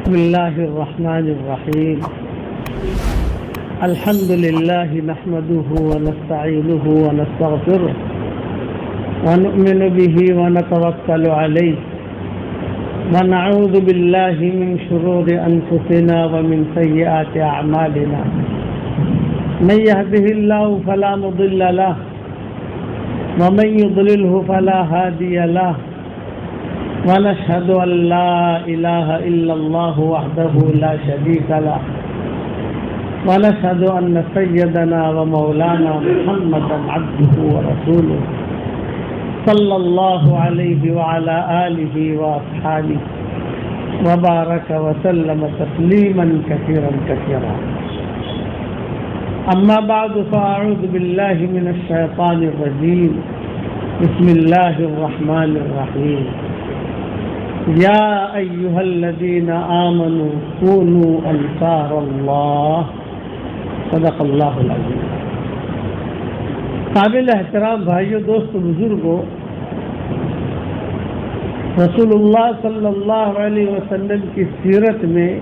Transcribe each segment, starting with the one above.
بسم الله الرحمن الرحيم. الحمد لله نحمده ونستعينه ونستغفره ونؤمن به ونتوكل عليه ونعوذ بالله من شرور أنفسنا ومن سيئات أعمالنا. من يهده الله فلا مضل له ومن يضلله فلا هادي له ونشهد أن لا إله إلا الله وحده لا شريك له ونشهد أن سيدنا ومولانا محمدا عبده ورسوله صلى الله عليه وعلى آله وأصحابه وبارك وسلم تسليما كثيرا كثيرا. أما بعد فأعوذ بالله من الشيطان الرجيم. بسم الله الرحمن الرحيم. يا أيها الذين آمنوا كونوا أنصار الله. صدق اللہ العظیم. قابل احترام بھائیوں، دوستو، بزرگوں، رسول اللہ صلی اللہ علیہ وسلم کی سیرت میں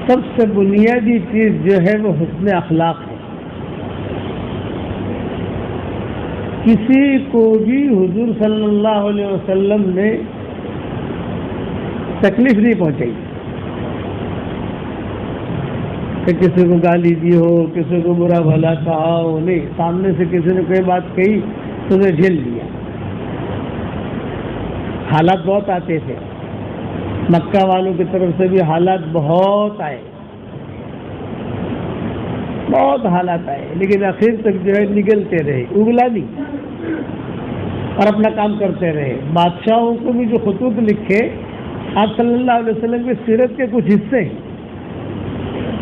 سب سے بنیادی چیز جو ہے وہ حسن اخلاق ہے. کسی کو بھی حضور صلی اللہ علیہ وسلم نے تکلیف نہیں پہنچائی کہ کسی کو گالی دی ہو، کسی کو برا بھلا کہا ہو. نہیں، سامنے سے کسی نے کوئی بات کہی تو نے جھیل لیا. حالات بہت آتے تھے، مکہ والوں کی طرف سے بھی حالات بہت آئے، بہت حالات آئے، لیکن آخر تک جو ہے نگلتے رہے، اگلا نہیں اور اپنا کام کرتے رہے. بادشاہوں کو بھی جو خطوط لکھے آپ صلی اللہ علیہ وسلم کی سیرت کے کچھ حصے ہیں.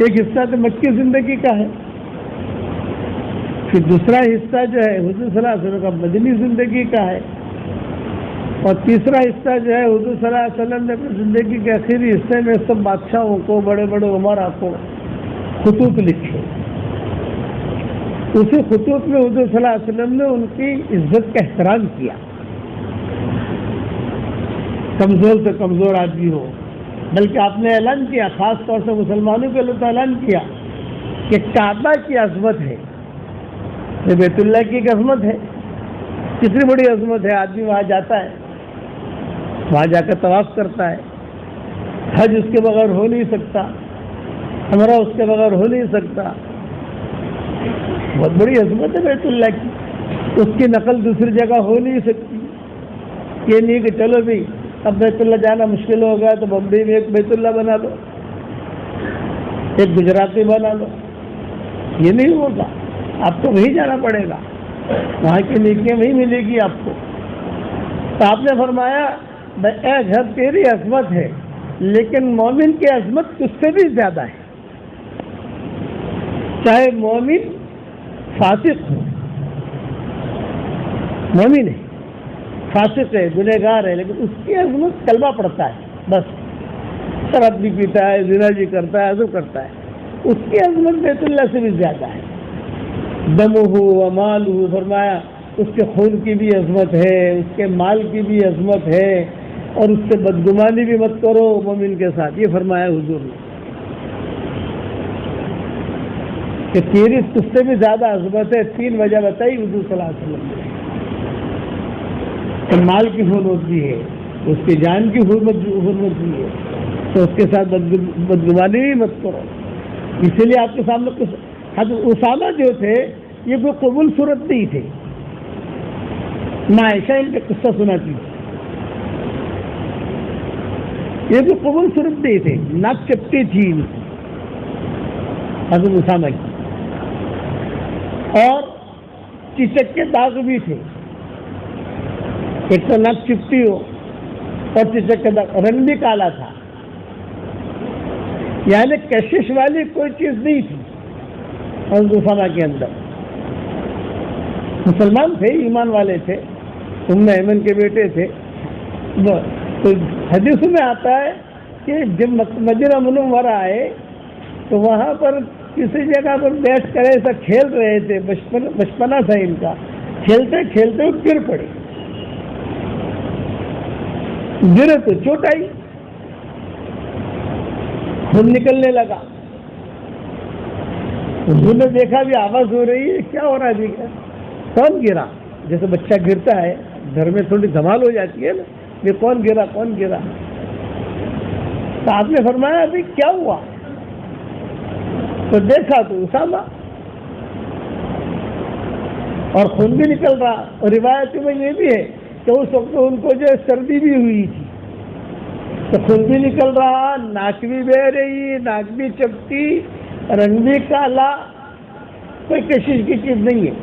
ایک حصہ تو مکی زندگی کا ہے، پھر دوسرا حصہ جو ہے حضور صلی اللہ علیہ وسلم کا مدنی زندگی کا ہے، اور تیسرا حصہ جو ہے حضور صلی اللہ علیہ وسلم نے اپنی زندگی کے آخری حصے میں سب بادشاہوں کو، بڑے بڑے عمرا کو خطوط لکھے. اسی خطوط میں حضور صلی اللہ علیہ وسلم نے ان کی عزت کا احترام کیا. کمزور سے کمزور آدمی ہو، بلکہ آپ نے اعلان کیا، خاص طور سے مسلمانوں کے لیے تو اعلان کیا کہ کعبہ کی عظمت ہے، یہ بیت اللہ کی ایک عظمت ہے. کتنی بڑی عظمت ہے. آدمی وہاں جاتا ہے، وہاں جا کر طواف کرتا ہے. حج اس کے بغیر ہو نہیں سکتا، عمرہ اس کے بغیر ہو نہیں سکتا. بہت بڑی عظمت ہے بیت اللہ کی، اس کی نقل دوسری جگہ ہو نہیں سکتی. یہ نہیں کہ چلو بھی اب بیت اللہ جانا مشکل ہو گیا تو بمبئی میں ایک بیت اللہ بنا لو، ایک گجراتی بنا لو. یہ نہیں ہوگا، آپ کو وہیں جانا پڑے گا، وہاں کی نیکیاں وہیں ملے گی آپ کو. تو آپ نے فرمایا اے گھر تیری عظمت ہے، لیکن مومن کی عظمت اس سے بھی زیادہ ہے. چاہے مومن فاسق ہو، مومن ہے، فاسق ہے، گنہگار ہے، لیکن اس کی عظمت کلمہ پڑھتا ہے، بس شراب بھی پیتا ہے، زنا بھی کرتا ہے، عزو کرتا ہے، اس کی عظمت بیت اللہ سے بھی زیادہ ہے. دمہ و مالہ، فرمایا اس کے خون کی بھی عظمت ہے، اس کے مال کی بھی عظمت ہے، اور اس سے بدگمانی بھی مت کرو مومن کے ساتھ. یہ فرمایا حضور نے کہ تیری اس سے بھی زیادہ عظمت ہے. 3 وجہ بتائی حضور صلی اللہ علیہ وسلم نے. مال کی حرمت بھی ہے، اس کی جان کی حرمت بھی ہے، تو اس کے ساتھ بدگمانی بھی مت کرو. اسی لیے آپ کے سامنے حضرت اسامہ جو تھے یہ کوئی قبول صورت نہیں تھے. میں عائشہ ان کا قصہ سناتی ہوں، یہ کوئی قبول صورت نہیں تھے، ناک چپٹی تھی حضرت اسامہ کی، اور چچک کے داغ بھی تھے. ایک تو ناک چپٹی ہو اور چچک کا داغ، رنگ بھی کالا تھا، یعنی کشش والی کوئی چیز نہیں تھی حضرت اسامہ کے اندر. مسلمان تھے، ایمان والے تھے، ام ایمن کے بیٹے تھے. تو حدیث میں آتا ہے کہ جب مدینہ منورہ آئے تو وہاں پر کسی جگہ پر بیٹھ کر ایسا کھیل رہے تھے، بچپنا تھا ان کا، کھیلتے کھیلتے گر پڑے. گرے تو چوٹ آئی، خون نکلنے لگا. حضور نے دیکھا بھی آواز ہو رہی ہے, کیا ہو رہا ہے, کون گرا؟ جیسے بچہ گرتا ہے گھر میں تھوڑی دھمال ہو جاتی ہے نا, یہ کون گرا کون گرا. تو آپ نے فرمایا ابھی کیا ہوا؟ تو دیکھا تو اسامہ, اور خون بھی نکل رہا. اور روایت میں یہ بھی ہے کہ اس وقت ان کو جو سردی بھی ہوئی تھی, تو خون بھی نکل رہا, ناک بھی بہ رہی, ناک بھی چپٹی, رنگ بھی کالا, کوئی کشش کی چیز نہیں ہے.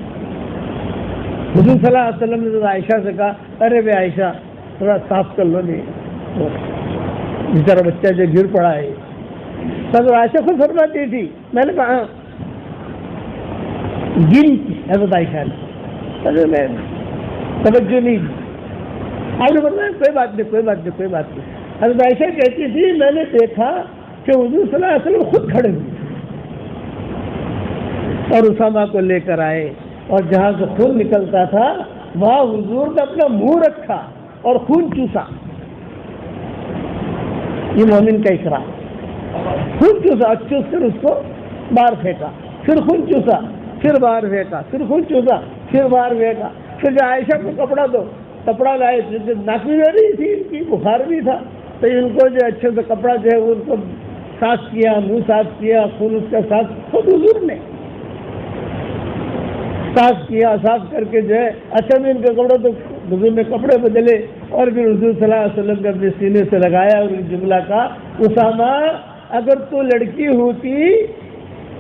حضور صلی اللہ علیہ وسلم نے تو عائشہ سے کہا, ارے بے عائشہ تھوڑا صاف کر لو, نہیں بیچارا بچہ جو گر پڑا ہے. حضرت عائشہ خود فرماتی تھی, میں نے کہا گری تھی حضرت عائشہ نے, میں توجہ نہیں دی. آپ نے بتایا کوئی بات نہیں کوئی بات نہیں کوئی بات نہیں. حضرت عائشہ کہتی تھی میں نے دیکھا کہ حضور صلی اللہ علیہ وسلم خود کھڑے ہوئے اور اسامہ کو لے کر آئے, اور جہاں سے خون نکلتا تھا وہاں حضور نے اپنا منہ رکھا اور خون چوسا. یہ مومن کا اقرار. خون چوسا, چوس کر اس کو باہر پھینکا, پھر خون چوسا, پھر باہر پھینکا, پھر خون چوسا, پھر باہر پھینکا. پھر جو عائشہ کو کپڑا دو, کپڑا لائے, ناک بھی بہ رہی تھی, ان کی بخار بھی تھا, تو ان کو جو اچھے سے کپڑا جو ہے ان کو صاف کیا, منہ صاف کیا, خون اس کا صاف, خود حضور نے صاف کیا. صاف کر کے جو ہے اچھا بھی ان کے کپڑے, تو حضور نے کپڑے بدلے اور پھر حضور صلی اللہ علیہ وسلم نے اپنے سینے سے لگایا اور جملہ کا, اسامہ اگر تو لڑکی ہوتی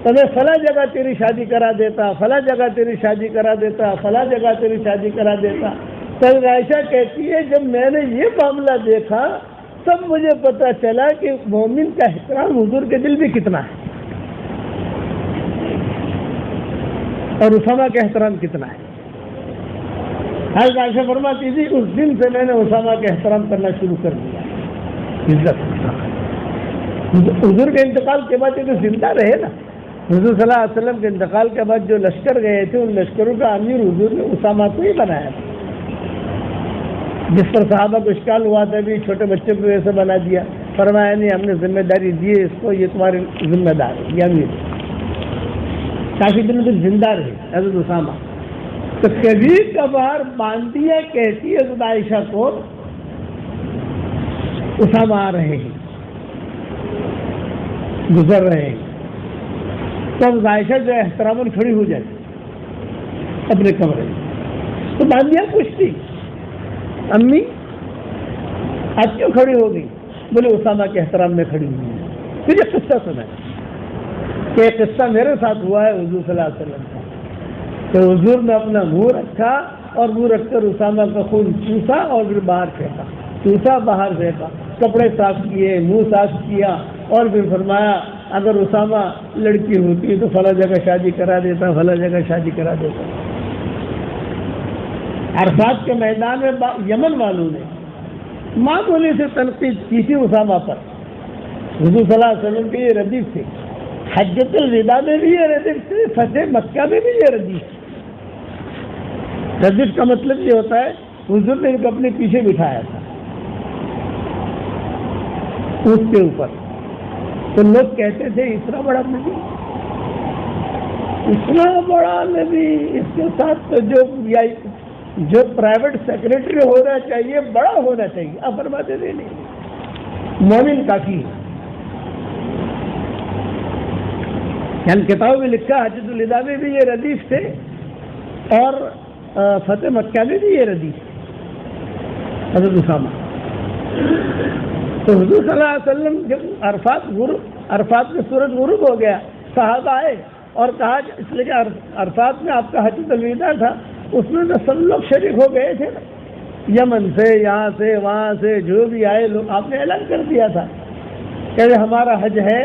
تو میں فلاں جگہ تیری شادی کرا دیتا, فلاں جگہ تیری شادی کرا دیتا, فلاں جگہ تیری شادی کرا دیتا. تو عائشہ کہتی ہے جب میں نے یہ معاملہ دیکھا تب مجھے پتا چلا کہ مومن کا احترام حضور کے دل میں کتنا ہے اور اسامہ کا احترام کتنا ہے. حضرت عائشہ فرماتی تھی اس دن سے میں نے اسامہ کا احترام کرنا شروع کر دیا. عزت, حضور کے انتقال کے بعد یہ تو زندہ رہے نا. حضور صلی اللہ علیہ وسلم کے انتقال کے بعد جو لشکر گئے تھے ان لشکروں کا امیر حضور نے اسامہ کو ہی بنایا تھا. جس پر صحابہ کو اشکال ہوا تھا بھی چھوٹے بچے کو ایسے بنا دیا, فرمایا نہیں ہم نے ذمہ داری دی ہے اس کو, یہ تمہاری ذمہ دار ہے, یہ امیر. کافی دنوں تک زندہ رہے حضرت اسامہ. تو کبھی کبھار باندیا کہتی ہے حضرت عائشہ کو اسامہ آ رہے ہیں, گزر رہے ہیں, تب عائشہ جو احترام کھڑی ہو جاتی اپنے کمرے میں. تو باندیا پوچھتی امی آج کیوں کھڑی ہو گئی؟ بولے اسامہ کے احترام میں کھڑی ہوئی ہے. پھر یہ قصہ سنا کہ ایک قصہ میرے ساتھ ہوا ہے حضور صلی اللہ علیہ وسلم کا, کہ حضور نے اپنا منہ رکھا اور منہ رکھ کر اسامہ کا خون چوسا اور پھر باہر پھینکا, چوسا باہر پھینکا, کپڑے صاف کیے, منہ صاف کیا, اور پھر فرمایا اگر اسامہ لڑکی ہوتی تو فلاں جگہ شادی کرا دیتا, فلاں جگہ شادی کرا دیتا. عرفات کے میدان میں یمن والوں نے معمولی سے تنقید کی تھی اسامہ پر. حضور صلی اللہ علیہ وسلم کے یہ ردیف تھے, حجۃ الوداع میں بھی یہ ردیف تھے, فتح مکہ میں بھی یہ ردیف تھے. ردیف کا مطلب یہ ہوتا ہے حضور نے ان کو اپنے پیچھے بٹھایا تھا اس کے اوپر, تو لوگ کہتے تھے اتنا بڑا نبی, اتنا بڑا نبی, اس کے ساتھ تو جو پرائیویٹ سیکرٹری ہونا چاہیے بڑا ہونا چاہیے. آپ فرماتے تھے نہیں, مومن کافی ہے. یعنی کتابوں میں لکھا حجۃ الوداع میں بھی یہ ردیف تھے اور فتح مکہ میں بھی یہ ردیف تھے حضرت اسامہ. تو حضور صلی اللہ علیہ وسلم جب عرفات میں سورج غروب ہو گیا, صحابہ آئے اور کہا اس لیے کہ عرفات میں آپ کا حجۃ الوداع تھا, اس میں تو سب لوگ شریک ہو گئے تھے نا, یمن سے, یہاں سے, وہاں سے, جو بھی آئے لوگ, آپ نے اعلان کر دیا تھا کہ ہمارا حج ہے,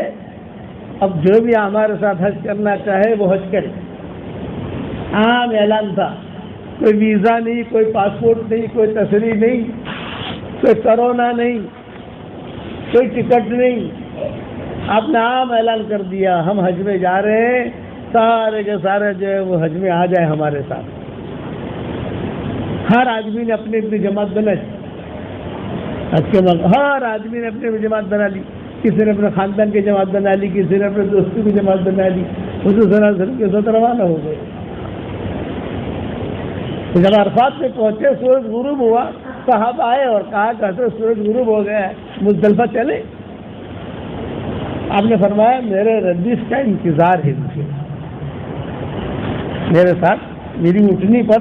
اب جو بھی ہمارے ساتھ حج کرنا چاہے وہ حج کرے. عام اعلان تھا, کوئی ویزا نہیں, کوئی پاسپورٹ نہیں, کوئی تصریح نہیں, کوئی کرونا نہیں, کوئی ٹکٹ نہیں. آپ نے عام اعلان کر دیا ہم حج میں جا رہے ہیں, سارے کے سارے جو ہے وہ حج میں آ جائے ہمارے ساتھ. ہر آدمی نے اپنی اپنی جماعت بنا لی, ہر آدمی نے اپنی جماعت بنا لی. کسی نے اپنے خاندان کی جماعت بنا لی، کسی نے اپنے دوستوں کی جماعت بنا لی، حضور صلی اللہ علیہ وسلم کے ساتھ روانہ ہو گئے۔ جب عرفات میں پہنچے، سورج غروب ہوا، صحابہ آئے اور کہا کہ حضرت سورج غروب ہو گیا ہے، مزدلفہ چلے؟ آپ نے فرمایا میرے ردیف کا انتظار ہے، مجھے میرے ساتھ میری اٹھنی پر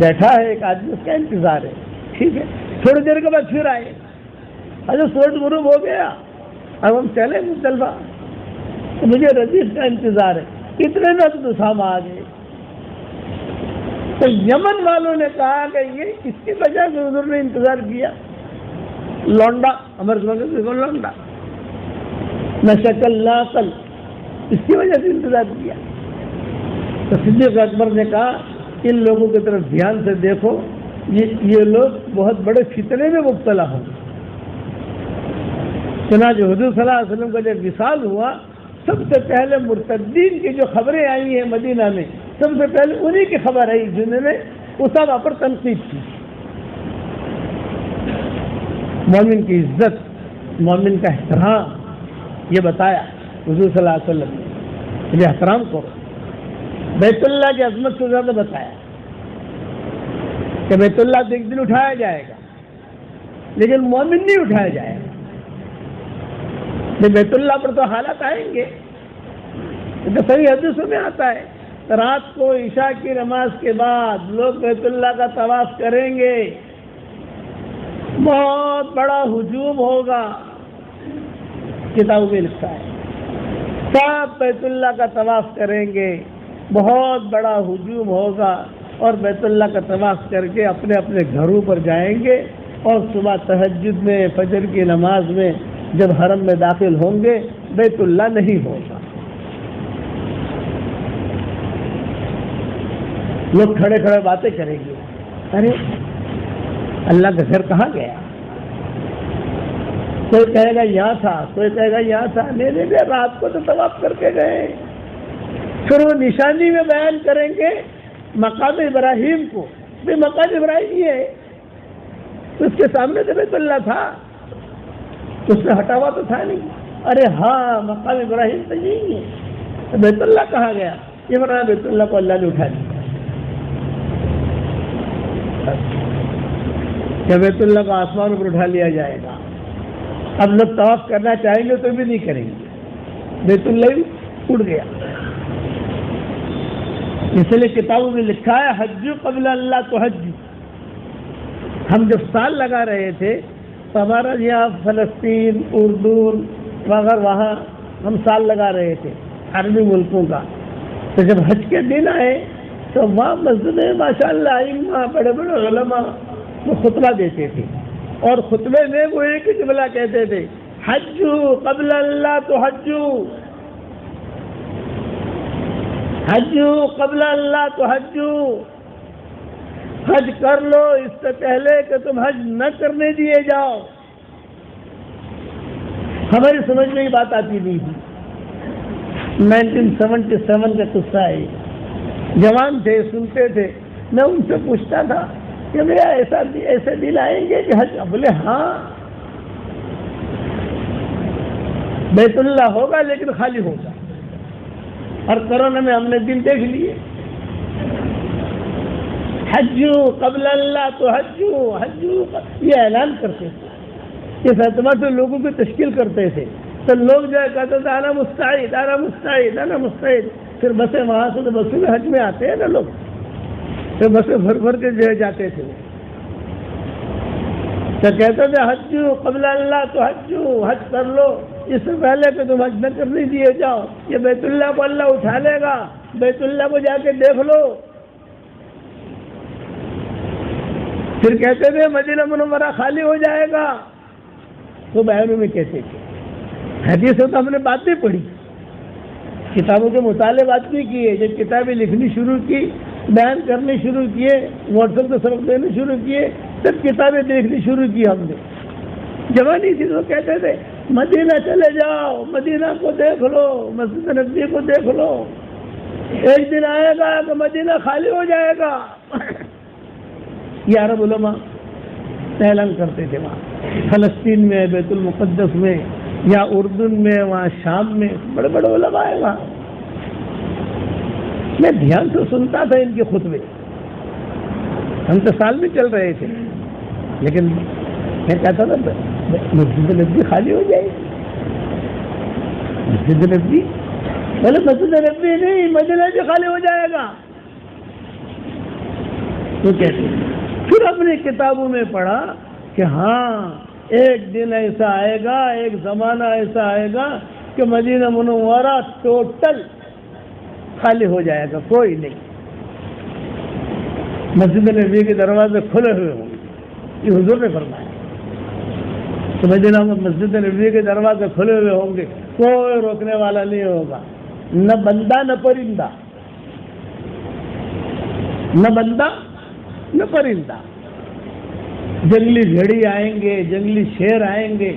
بیٹھا ہے ایک آدمی، اس کا انتظار ہے۔ ٹھیک ہے، تھوڑی دیر کے بعد پھر آئے، حضرت سورج غروب ہو گیا، اب ہم چلے مزدلفہ، تو مجھے ردیف کا انتظار ہے۔ اتنے میں تو صحابہ آ گئے، تو یمن والوں نے کہا کہ یہ کس کی وجہ سے حضور نے انتظار کیا؟ لونڈا، ہمارے دیکھو لونڈا، نہ شکل نہ عقل، اس کی وجہ سے انتظار کیا۔ تو صدیق اکبر نے کہا ان لوگوں کی طرف دھیان سے دیکھو، یہ لوگ بہت بڑے فتنے میں مبتلا ہوں گے۔ چنانچہ حضور صلی اللہ علیہ وسلم کا جب وصال ہوا، سب سے پہلے مرتدین کی جو خبریں آئی ہیں مدینہ میں، سب سے پہلے انہی کی خبر آئی جنہوں نے اسامہ پر تنقید کی۔ مومن کی عزت، مومن کا احترام یہ بتایا حضور صلی اللہ علیہ وسلم نے، یہ احترام کرو۔ بیت اللہ کی عظمت سے زیادہ بتایا کہ بیت اللہ تو ایک دن اٹھایا جائے گا، لیکن مومن نہیں اٹھایا جائے گا۔ بیت اللہ پر تو حالات آئیں گے، تو صحیح حدیثوں میں آتا ہے رات کو عشاء کی نماز کے بعد لوگ بیت اللہ کا طواف کریں گے، بہت بڑا ہجوم ہوگا، کتابوں میں لکھا ہے سب بیت اللہ کا طواف کریں گے، بہت بڑا ہجوم ہوگا، اور بیت اللہ کا طواف کر کے اپنے اپنے گھروں پر جائیں گے، اور صبح تہجد میں فجر کی نماز میں جب حرم میں داخل ہوں گے بیت اللہ نہیں ہوگا۔ لوگ کھڑے کھڑے باتیں کریں گے، ارے اللہ کا گھر کہاں گیا؟ کوئی کہے گا یہاں تھا، کوئی کہے گا یہاں تھا، نہیں رات کو تو طواف کر کے گئے۔ پھر وہ نشانی میں بیان کریں گے مقام ابراہیم کو، بھی مقام ابراہیم ہی ہے، اس کے سامنے تو بیت اللہ تھا، اس سے ہٹا ہوا تو تھا نہیں۔ ارے ہاں مقام ابراہیم تو یہی ہے، تو بیت اللہ کہاں گیا؟ یہ بنا بیت اللہ کو اللہ نے اٹھا دیا، کہ بیت اللہ کو آسمان پر اٹھا لیا جائے گا۔ اب لوگ طواف کرنا چاہیں گے تو بھی نہیں کریں گے، بیت اللہ ہی اٹھ گیا۔ اس لیے کتابوں میں لکھا ہے حج قبل اللہ تو حج۔ ہم جب سال لگا رہے تھے تو ہمارا یہاں فلسطین، اردن وغیرہ وہاں ہم سال لگا رہے تھے عربی ملکوں کا، تو جب حج کے دن آئے تو وہاں مسجد میں ماشاء اللہ ائمہ بڑے بڑے علماء وہ خطبہ دیتے تھے، اور خطبے میں وہ ایک ہی جملہ کہتے تھے حج قبل اللہ تو حج، حج قبل اللہ تو حج، حج کر لو اس سے پہلے کہ تم حج نہ کرنے دیے جاؤ۔ ہماری سمجھ میں یہ بات آتی نہیں تھی۔ 1977 کا قصہ ہے، جوان تھے، سنتے تھے، میں ان سے پوچھتا تھا کہ بھیا ایسے دن آئیں گے کہ حج؟ بولے ہاں بیت اللہ ہوگا لیکن خالی ہوگا، اور کرونا میں ہم نے دن دیکھ لیے، حج قبل اللہ تو حج، حج یہ اعلان کرتے تھے، اس اعتبار سے لوگوں کی تشکیل کرتے تھے، تو لوگ جو ہے کہتے تھے انا مستعد انا مستعد انا مستعد، پھر بسیں وہاں سے تو بسوں میں حج میں آتے ہیں نا لوگ، پھر بسیں بھر بھر کے جو ہے جاتے تھے، تو کہتے تھے حج قبل اللہ تو حج، حج کر لو اس سے پہلے کہ تم حج نہ کرنے دیے جاؤ، یہ بیت اللہ کو اللہ اٹھا لے گا، بیت اللہ کو جا کے دیکھ لو۔ پھر کہتے تھے مدینہ منورہ خالی ہو جائے گا، تو بیانوں میں کہتے تھے، حدیثوں تو ہم نے باتیں پڑھی، کتابوں کے مطالعے بات نہیں کیے، جب کتابیں لکھنی شروع کی، بیان کرنے شروع کیے، واٹس ایپ پہ سبق دینے شروع کیے، سب کتابیں دیکھنی شروع کی ہم نے۔ جوانی تھی تو کہتے تھے مدینہ چلے جاؤ، مدینہ کو دیکھ لو، مسجد نبوی کو دیکھ لو، ایک دن آئے گا کہ مدینہ خالی ہو جائے گا۔ یہ عرب علماء اعلان کرتے تھے، وہاں فلسطین میں، بیت المقدس میں، یا اردن میں، وہاں شام میں بڑے بڑے علماء ہیں وہاں. میں دھیان سے سنتا تھا ان کے خطبے. ہم تو سال میں چل رہے تھے، لیکن میں کہتا تھا مسجد نبوی خالی ہو جائے گی. مسجد نبوی بولے مسجد نبوی نہیں، مدینہ بھی خالی ہو جائے گا. تو کہتے ہیں پھر اپنی کتابوں میں پڑھا کہ ہاں ایک دن ایسا آئے گا، ایک زمانہ ایسا آئے گا کہ مدینہ منورہ ٹوٹل خالی ہو جائے گا، کوئی نہیں. مسجد نبوی کے دروازے کھلے ہوئے ہوں گے، یہ حضور نے فرمایا. تو مدینہ میں مسجد نبوی کے دروازے کھلے ہوئے ہوں گے، کوئی روکنے والا نہیں ہوگا، نہ بندہ نہ پرندہ، نہ بندہ نہ پرندہ. جنگلی بھیڑی آئیں گے، جنگلی شیر آئیں گے،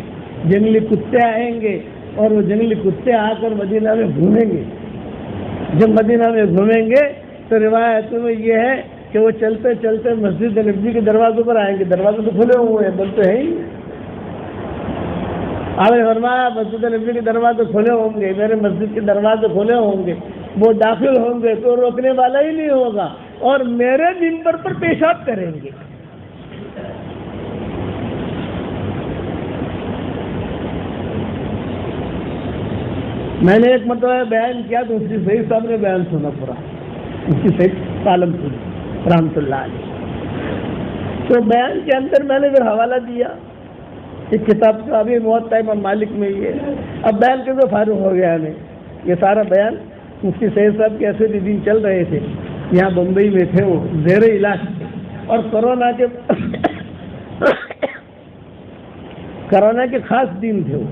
جنگلی کتے آئیں گے، اور وہ جنگلی کتے آ کر مدینہ میں گھومیں گے. جب مدینہ میں گھومیں گے تو روایتوں میں یہ ہے کہ وہ چلتے چلتے مسجد نبوی کے دروازوں پر آئیں گے. دروازے تو کھلے ہوئے ہیں، بولتے ہیں ہی. آپ نے فرمایا مسجد نبوی کے دروازے کھلے ہوں گے، میرے مسجد کے دروازے کھلے ہوں گے، وہ داخل ہوں گے تو روکنے والا ہی نہیں ہوگا، اور میرے منبر پر پیشاب کریں گے. میں نے ایک مرتبہ بیان کیا تو مفتی سعید صاحب نے بیان سنا پورا، مفتی سعید عالم پوری رحمۃ اللہ علیہ. تو بیان کے اندر میں نے پھر حوالہ دیا ایک کتاب کا، ابھی موطا امام مالک میں یہ. اب بیان کے تو فارغ ہو گیا ہمیں. یہ سارا بیان مفتی سعید صاحب کے ایسے دن چل رہے تھے، یہاں بمبئی میں تھے، وہ زیر علاج تھے، اور کرونا کے خاص دن تھے. وہ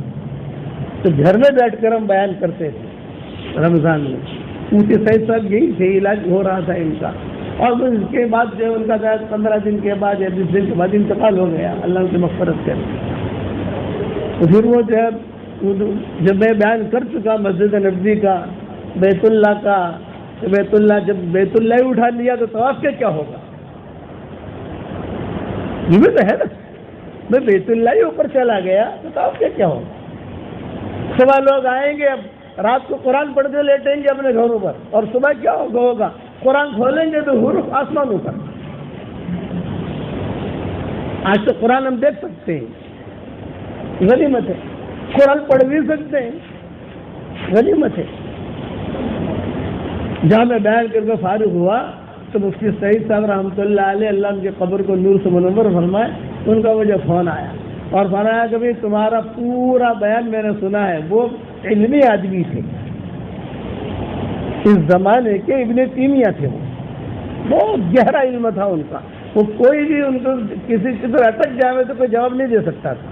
تو گھر میں بیٹھ کر ہم بیان کرتے تھے رمضان میں. مفتی سعید صاحب یہی تھے، علاج ہو رہا تھا ان کا، اور اس کے بعد جو ان کا 15 دن کے بعد یا 20 دن کے بعد انتقال ہو گیا، اللہ ان کی مغفرت کرے. تو پھر وہ جب میں بیان کر چکا مسجد نبوی کا، بیت اللہ کا، بیت اللہ جب بیت اللہ ہی اٹھا لیا تو طواف کے کیا ہوگا؟ یہ بھی تو ہے نا، میں بیت اللہ ہی اوپر چلا گیا تو طواف کے کیا ہوگا؟ صبح لوگ آئیں گے، اب رات کو قرآن پڑھتے لیٹیں گے اپنے گھروں پر، اور صبح کیا ہوگا؟ قرآن کھولیں گے تو حروف آسمانوں پر. آج تو قرآن ہم دیکھ سکتے ہیں، غنیمت ہے. قرآن پڑھ بھی سکتے ہیں، غنیمت ہے. جہاں میں بیان کر کے فارغ ہوا تو مفتی سعید صاحب رحمۃ اللہ علیہ، اللہ ان کے قبر کو نور سے منور فرمائے، ان کا مجھے فون آیا اور فرمایا کہ بھائی تمہارا پورا بیان میں نے سنا ہے. وہ علمی آدمی تھے، اس زمانے کے ابن تیمیہ تھے، وہ بہت گہرا علم تھا ان کا. وہ کوئی بھی ان کو کسی کی طرح اٹک جائے تو کوئی جواب نہیں دے سکتا تھا.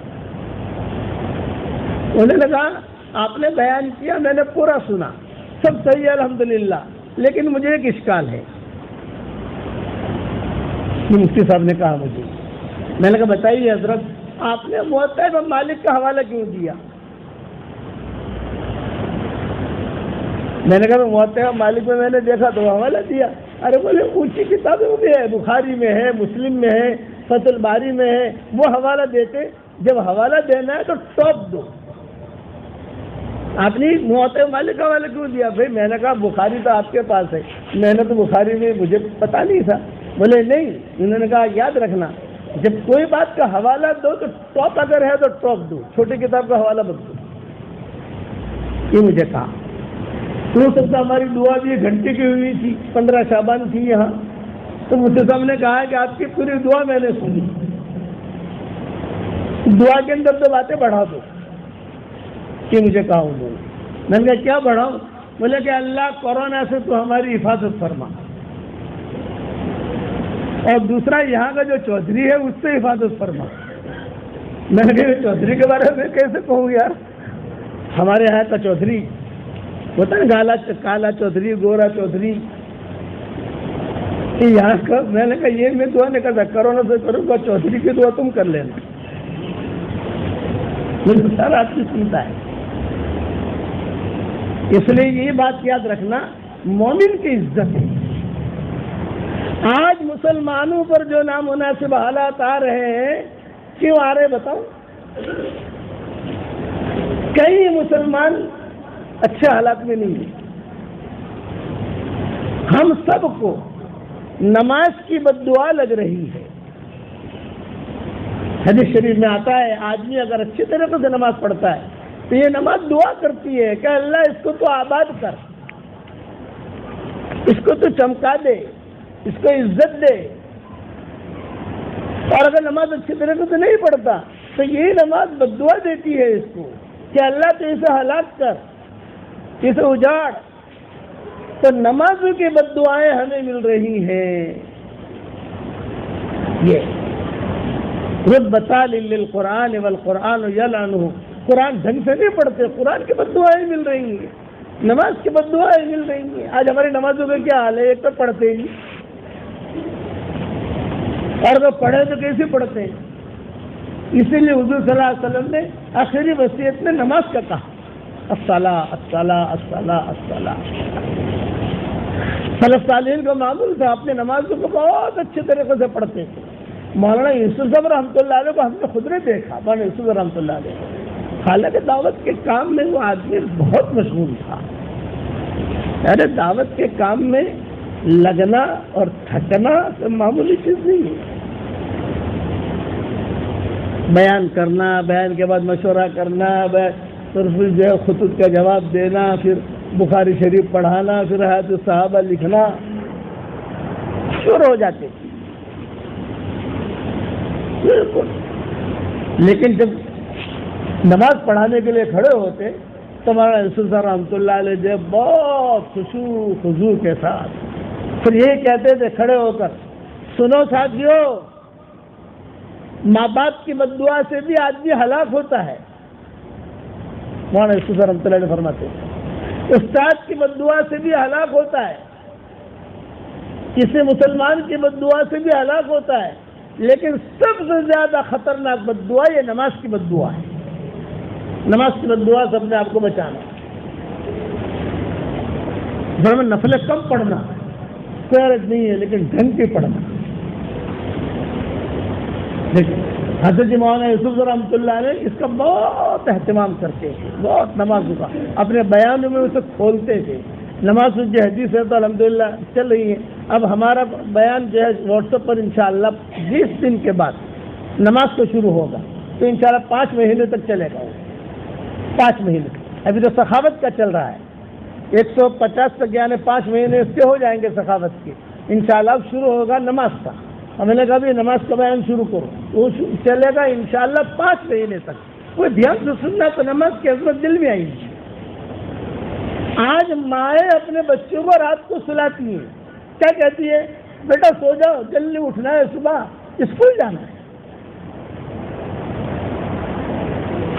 انہوں نے کہا آپ نے بیان کیا، میں نے پورا سنا، سب صحیح ہے الحمدللہ، لیکن مجھے ایک اشکال ہے. مفتی صاحب نے کہا مجھے، میں نے کہا بتائیے حضرت، آپ نے موطا امام مالک کا حوالہ کیوں دیا؟ میں نے کہا موطا امام مالک میں نے دیکھا تو حوالہ دیا. ارے بولے اونچی کتابیں بھی ہے، بخاری میں ہے، مسلم میں ہے، فتح الباری میں ہے، وہ حوالہ دیتے. جب حوالہ دینا ہے تو ٹاپ دو. آپ نے موطا امام مالک کا حوالہ کیوں دیا؟ بھائی میں نے کہا بخاری تو آپ کے پاس ہے، میں نے تو بخاری میں مجھے پتا نہیں تھا. بولے نہیں. انہوں نے کہا یاد رکھنا، جب کوئی بات کا حوالہ دو تو ٹاپ اگر ہے تو ٹاپ دو، چھوٹی کتاب کا حوالہ مت دو. یہ مجھے کہا. تو ہو سکتا ہماری دعا بھی گھنٹے کی ہوئی تھی، 15 شعبان تھی یہاں، تو مجھ سے سب نے کہا کہ آپ کی پوری دعا میں نے سنی، دعا کے اندر تو باتیں بڑھا دو. کہ مجھے کہا انہوں نے. میں نے کہا کیا بڑھاؤں؟ بولے کہ اللہ کورونا سے تو ہماری حفاظت فرما، اور دوسرا یہاں کا جو چودھری ہے اس سے حفاظت فرما. میں نے کہا چودھری کے بارے میں کیسے کہوں یار؟ ہمارے یہاں کا چودھری ہوتا ہے کالا چودھری، گورا چودھری، یہاں کا. میں نے کہا یہ میں دعا نہیں کرتا، کورونا سے کروں گا، چودھری کی دعا تم کر لینا. مجھے سارا آپ کی سنتا ہے. اس لیے یہ بات یاد رکھنا، مومن کی عزت ہے. آج مسلمانوں پر جو نامناسب حالات آ رہے ہیں، کیوں آ رہے بتاؤ؟ کئی مسلمان اچھے حالات میں نہیں ہیں. ہم سب کو نماز کی بد دعا لگ رہی ہے. حدیث شریف میں آتا ہے آدمی اگر اچھی طریقے سے نماز پڑھتا ہے تو یہ نماز دعا کرتی ہے کہ اللہ اس کو تو آباد کر, اس کو تو چمکا دے, اس کو عزت دے. اور اگر نماز اچھی طریقے سے نہیں پڑھتا تو یہی نماز بد دعا دیتی ہے اس کو کہ اللہ تو اسے ہلاک کر, اسے اجاڑ. تو نمازوں کی بد دعائیں ہمیں مل رہی ہیں. یہ رب طالع للقرآن والقرآن یلعنہ, قرآن ڈھنگ سے نہیں پڑھتے, قرآن کی بد دعائیں مل رہی ہیں, نماز کی بد دعائیں مل رہی ہیں. آج ہماری نمازوں کا کیا حال ہے؟ ایک تو پڑھتے ہی, اور اگر پڑھے تو کیسے پڑھتے ہیں. اسی لیے حضور صلی اللہ علیہ وسلم نے آخری وصیت میں نماز کا کہا, الصلاۃ الصلاۃ الصلاۃ الصلاۃ. سلف صالحین کا معمول تھا, اپنے نمازوں کو بہت اچھے طریقے سے پڑھتے تھے. مولانا یوسف صاحب رحمۃ اللہ علیہ کو ہم نے خود نے دیکھا, مولانا یوسف رحمۃ اللہ علیہ حالانکہ دعوت کے کام میں وہ آدمی بہت مشغول تھا. ارے دعوت کے کام میں لگنا اور تھکنا تو معمولی چیز نہیں ہے. بیان کرنا, بیان کے بعد مشورہ کرنا, پھر جو ہے خطوط کا جواب دینا, پھر بخاری شریف پڑھانا, پھر حیات الصحابہ لکھنا, شروع ہو جاتے. بالکل. لیکن جب نماز پڑھانے کے لیے کھڑے ہوتے تو ہمارا یوسف صاحب رحمۃ اللہ علیہ جو بہت خشوع خضوع کے ساتھ پھر یہی کہتے تھے کھڑے ہو کر, سنو ساتھیو, ماں باپ کی بد دعا سے بھی آدمی ہلاک ہوتا ہے. مولانا یوسف صاحب رحمۃ اللہ علیہ فرماتے ہیں استاد کی بد دعا سے بھی ہلاک ہوتا ہے, کسی مسلمان کی بد دعا سے بھی ہلاک ہوتا ہے, لیکن سب سے زیادہ خطرناک بد دعا یہ نماز کی بد دعا ہے. نماز کی بد دعا سے اپنے آپ کو بچانا. میں نفلیں کم پڑھنا کوئی عرض نہیں ہے, لیکن ڈھنگ کی پڑھنا. حضرت مولانا یوسف رحمۃ اللہ علیہ اس کا بہت اہتمام کرتے تھے, بہت نمازوں کا اپنے بیانوں میں اسے کھولتے تھے. نماز جو حدیث ہے تو الحمدللہ چل رہی ہے. اب ہمارا بیان جو ہے واٹس ایپ پر انشاءاللہ 20 دن کے بعد نماز کو شروع ہوگا, تو انشاءاللہ 5 مہینے تک چلے گا. 5 مہینے ابھی تو سخاوت کا چل رہا ہے, 150 تک, یعنی 5 مہینے اس کے ہو جائیں گے سخاوت کے. انشاءاللہ اب شروع ہوگا نماز کا. ہم نے کہا بھی نماز کا بیان شروع کرو, وہ چلے گا انشاءاللہ 5 مہینے تک. کوئی دھیان سے سننا تو نماز کی عظمت دل میں آئے گی. آج مائیں اپنے بچوں کو رات کو سلاتی ہیں, کیا کہتی ہے, بیٹا سو جاؤ, جلدی اٹھنا ہے, صبح اسکول جانا ہے.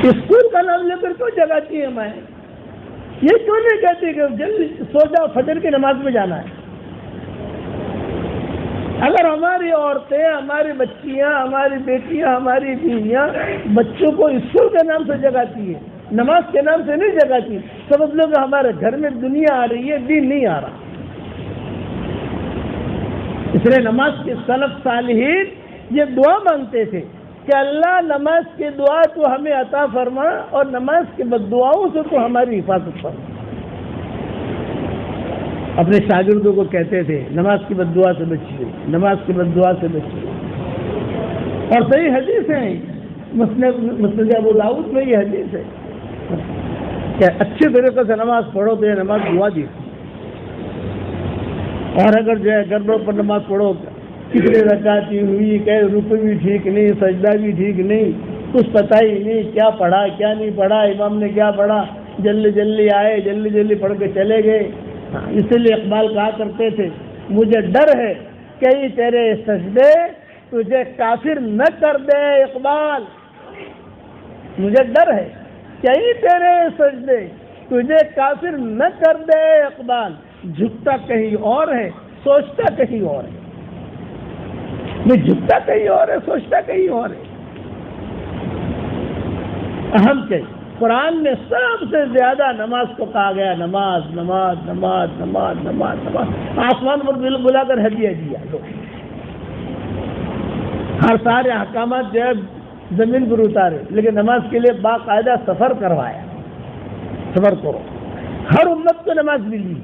اسکول کا نام لے کر کیوں جگاتی ہے مائیں؟ یہ کیوں نہیں کہتی کہ جلدی سو جاؤ, فجر کی نماز میں جانا ہے؟ اگر ہماری عورتیں, ہماری بچیاں, ہماری بیٹیاں, ہماری بیویاں بچوں کو اسکول کے نام سے جگاتی ہے, نماز کے نام سے نہیں جگاتی, سمجھ لو کہ ہمارے گھر میں دنیا آ رہی ہے, دین نہیں آ رہا. اس لیے نماز کے سلف صالحین یہ دعا مانگتے تھے کہ اللہ نماز کی دعا تو ہمیں عطا فرما اور نماز کی بد دعاؤں سے تو ہماری حفاظت فرما. اپنے شاگردوں کو کہتے تھے نماز کی بد دعا سے بچیے, نماز کی بد دعا سے بچیے. اور صحیح حدیث ہے, مسند ابو داؤد میں یہ حدیث ہے کہ اچھے طریقے سے نماز پڑھو تو یہ نماز دعا دی. اور اگر جو ہے گڑبڑ پر نماز پڑھو, کتنے رکعتیں ہوئی, کہ رکوع بھی ٹھیک نہیں, سجدہ بھی ٹھیک نہیں, کچھ پتہ ہی نہیں کیا پڑھا کیا نہیں پڑھا, امام نے کیا پڑھا, جلدی جلدی آئے, جلدی جلدی پڑھ کے چلے گئے. اسی لیے اقبال کہا کرتے تھے مجھے ڈر ہے کہیں تیرے سجدے تجھے کافر نہ کر دے اقبال, مجھے ڈر ہے کہیں تیرے سجدے تجھے کافر نہ کر دے اقبال. جھکتا کہیں اور ہے, سوچتا کہیں اور ہے. میں جھکتا کہیں اور ہے, سوچتا کہیں اور ہے. اہم کہ قرآن میں سب سے زیادہ نماز کو کہا گیا, نماز نماز نماز نماز نماز نماز. آسمان پر بل بلا کر ہدیہ دیا, ہر سارے احکامات جو ہے زمین پر اتارے, لیکن نماز کے لیے باقاعدہ سفر کروایا. صبر کرو. ہر امت کو نماز ملی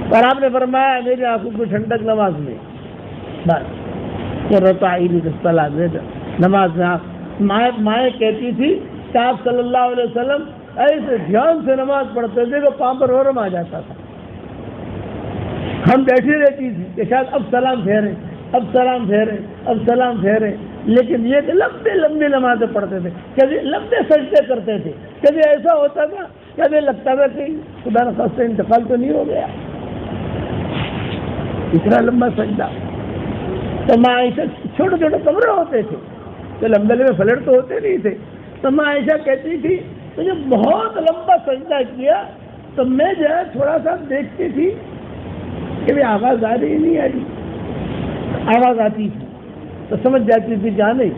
اور آپ نے فرمایا میری آنکھوں کو ٹھنڈک نماز میں. بس نماز میں مائیں کہتی تھی کہ آپ صلی اللہ علیہ وسلم ایسے دھیان سے نماز پڑھتے تھے کہ پاؤں پر ورم آ جاتا تھا. ہم بیٹھی رہتی تھی کہ شاید اب سلام پھیرے, اب سلام پھیرے, اب سلام پھیرے, لیکن یہ کہ لمبے لمبے نمازیں پڑھتے تھے, کبھی لمبے سجدے کرتے تھے. کبھی ایسا ہوتا تھا کبھی لگتا تھا کہ خدا نخواستہ انتقال تو نہیں ہو گیا, اتنا لمبا سجدہ. تو ماں عائشہ چھوٹے چھوٹے کمرے ہوتے تھے تو لمبے لمبے فلٹ تو ہوتے نہیں تھے. تو ماں عائشہ کہتی تھی تو جب بہت لمبا سجدہ کیا تو میں جو ہے تھوڑا سا دیکھتی تھی کہ آواز آ رہی نہیں آ رہی. آواز آتی تھی تو سمجھ جاتی تھی جانے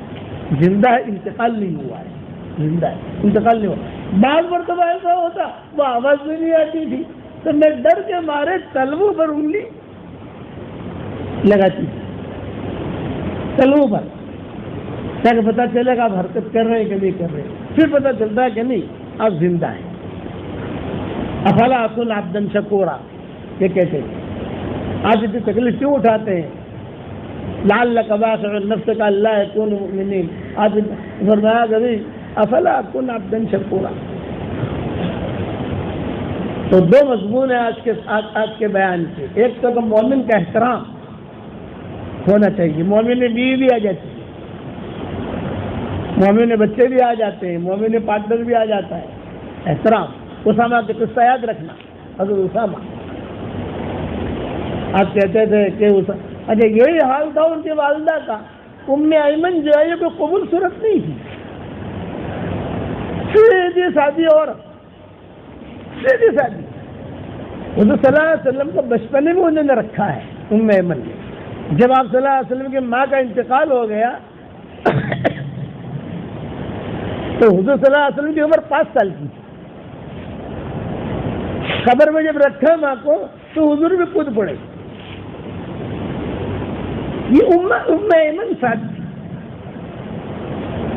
زندہ ہے, انتقال نہیں ہوا ہے, زندہ ہے, انتقال نہیں ہوا. بعض مرتبہ ایسا ہوتا وہ آواز بھی نہیں آتی تھی تو میں ڈر کے مارے تلووں پر انگلی لگاتی تھی, تلووں پر, تاکہ پتہ چلے گا آپ حرکت کر رہے ہیں کہ نہیں کر رہے. پھر پتہ چلتا ہے کہ نہیں آپ زندہ ہیں. افلا اکون عبدا شکورا یہ کہتے ہیں. آج اتنی تکلیف کیوں اٹھاتے ہیں؟ لعلک باخع نفسک الا یکونوا مؤمنین. آج فرمایا کبھی افلا اکون عبدا شکورا. تو دو مضمون ہیں آج کے بیان کے. ایک تو مومن کا احترام ہونا چاہیے. مومن میں بیوی بھی آ جاتی ہے, مومن میں بچے بھی آ جاتے ہیں, مومن میں پارٹنر بھی آ جاتا ہے. احترام. اسامہ کے قصہ یاد رکھنا. حضرت اسامہ آپ کہتے تھے کہ اچھا یہی حال تھا ان کی والدہ کا. ام ایمن جو ہے یہ کوئی قبول صورت نہیں تھی, سیدھی شادی اور سیدھی شادی. حضور صلی اللہ علیہ وسلم کو بچپنے میں انہوں نے رکھا ہے ام ایمن نے. جب آپ صلی اللہ علیہ وسلم کی ماں کا انتقال ہو گیا تو حضور صلی اللہ علیہ وسلم کی عمر 5 سال کی تھی. قبر میں جب رکھا ماں کو تو حضور بھی کود پڑے. یہ ام ایمن ساتھ تھی,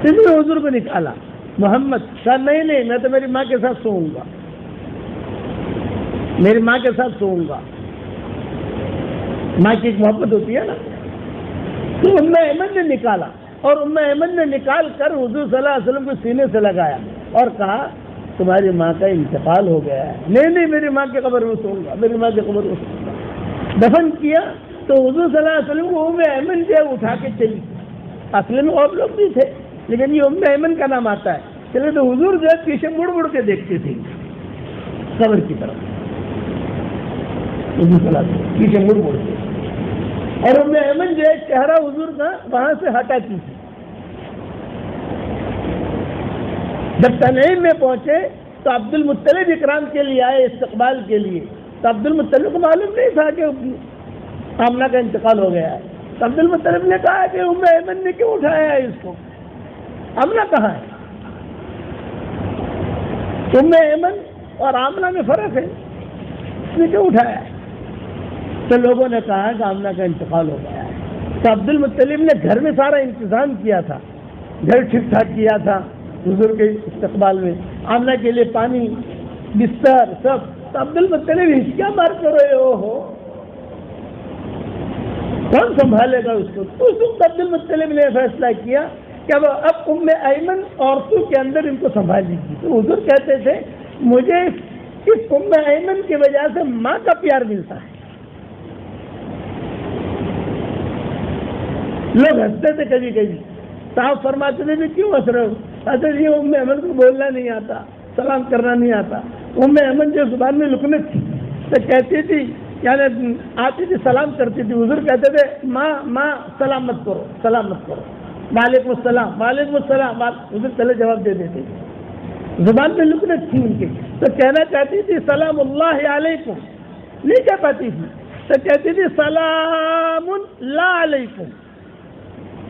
اس نے حضور کو نکالا. محمد کہا نہیں میں تو میری ماں کے ساتھ سوؤں گا, میری ماں کے ساتھ سوؤں گا. ماں کی ایک محبت ہوتی ہے نا. تو ام ایمن نے نکالا اور ام ایمن نے نکال کر حضور صلی اللہ علیہ وسلم کو سینے سے لگایا اور کہا تمہاری ماں کا انتقال ہو گیا ہے. نہیں میری ماں کی قبر میں سوؤں گا, میری ماں کی قبر میں سوؤں گا. دفن کیا تو حضور صلی اللہ علیہ وسلم کو ام ایمن جو اٹھا کے چلی. اصل میں اور لوگ بھی تھے لیکن یہ ام ایمن کا نام آتا ہے. چلے تو حضور جو ہے پیچھے مڑ کے دیکھتے تھے قبر کی طرف. حضور صلی اللہ علیہ وسلم پیچھے مڑ کے, اور ام ایمن جو ہے چہرہ حضور کا وہاں سے ہٹاتی تھی. جب تنعیم میں پہنچے تو عبد المطلب اکرام کے لیے آئے, استقبال کے لیے. تو عبد المطلب کو معلوم نہیں تھا کہ آمنہ کا انتقال ہو گیا ہے. تو عبد المطلب نے کہا کہ ام ایمن نے کیوں اٹھایا ہے اس کو, آمنہ کہاں ہے؟ ام ایمن اور آمنہ میں فرق ہے, اس نے کیوں اٹھایا ہے؟ تو لوگوں نے کہا کہ آمنہ کا انتقال ہو گیا ہے. تو عبد المطلب نے گھر میں سارا انتظام کیا تھا, گھر ٹھیک ٹھاک کیا تھا حضور کے استقبال میں, آمنہ کے لیے پانی, بستر سب. تو عبد المطلب ہچکیاں مار کر رہے ہو, کون سنبھالے گا اس کو؟ تو اس وقت عبد المطلب نے فیصلہ کیا کہ اب ام ایمن عورتوں کے اندر ان کو سنبھال لیجیے. تو حضور کہتے تھے مجھے اس ام ایمن کی وجہ سے ماں کا پیار ملتا ہے. لوگ ہنستے تھے کبھی کبھی, صاحب فرماتے تھے کیوں ہنس رہے ہو؟ یہ ام ایمن کو بولنا نہیں آتا, سلام کرنا نہیں آتا. ام ایمن جو زبان میں لکنت تھی تو کہتی تھی, یعنی آتی تھی سلام کرتی تھی. حضور کہتے تھے ماں سلام مت کرو, سلام مت کرو, وعلیکم السلام وعلیکم السلام. حضور پہلے جواب دے دیتے, زبان میں لکنت تھی ان کی. تو کہنا چاہتی تھی سلام اللہ علیکم, نہیں کہہ پاتی تھی تو کہتی تھی سلام لا علیکم.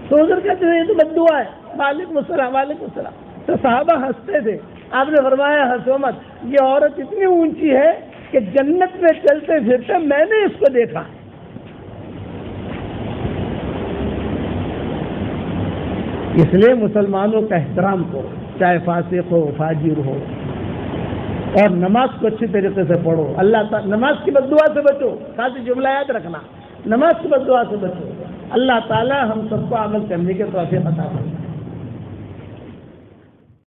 تو حضور کہتے ہیں یہ تو بد دعا ہے, وعلیکم السلام وعلیکم السلام. تو صحابہ ہنستے تھے. آپ نے فرمایا ہنسو مت, یہ عورت اتنی اونچی ہے کہ جنت میں چلتے پھرتے میں نے اس کو دیکھا. اس لیے مسلمانوں کا احترام کرو, چاہے فاسق ہو فاجر ہو, اور نماز کو اچھی طریقے سے پڑھو. اللہ تعالیٰ نماز کی بد دعا سے بچو. خاص جملہ یاد رکھنا, نماز کی بد دعا سے بچو. اللہ تعالیٰ ہم سب کو عمل کرنے کے توفیق عطا فرمائے.